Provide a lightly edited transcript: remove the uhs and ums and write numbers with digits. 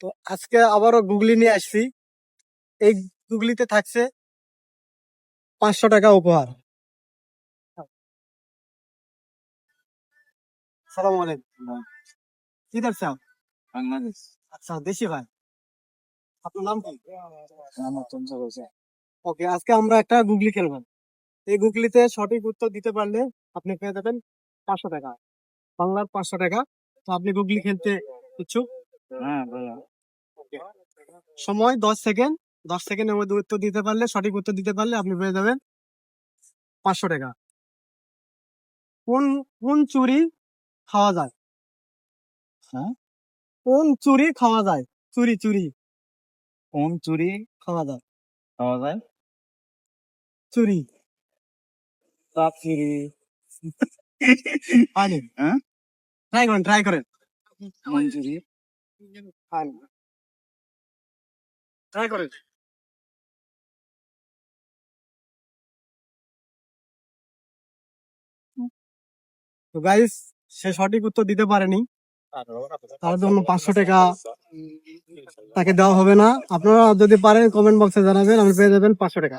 তো আজকে আবারও গুগলি নিয়ে আসছি। এই গুগলিতে থাকছে 500 টাকা উপহার। সালাম আলাইকুম। কিধার से आप? বাংলাদেশ। আচ্ছা, দেশি ভাই। আপনার নাম কি? আমার তঞ্চা বলছে। ওকে, আজকে আমরা একটা গুগলি খেলবো। এই গুগলিতে সঠিক উত্তর দিতে পারলে আপনি পেয়ে যাবেন 500 টাকা, বাংলার 500 টাকা। তো আপনি গুগলি খেলতে ইচ্ছুক? হ্যাঁ বলো। সময় 10 সেকেন্ড। 10 সেকেন্ডের মধ্যে উত্তর দিতে পারলে, সঠিক উত্তর দিতে পারলে আপনি পেয়ে যাবেন 500 টাকা। কোন কোন চুরি খাওয়া যায়? হ্যাঁ, কোন চুরি খাওয়া যায়? চুরি চুরি কোন চুরি খাওয়া যায়? পাওয়া যায়? চুরি সাপ চুরি। হয়নি। হ্যাঁ, ট্রাই করেন, ট্রাই করেন। কোন চুরি? হয়নি, ট্রাই করেন। তো গাইস, সে সঠিক উত্তর দিতে পারেনি, তার জন্য 500 টাকা তাকে দেওয়া হবে না। আপনারা যদি পারেন কমেন্ট বক্সে জানাবেন, আপনি পেয়ে যাবেন 500 টাকা।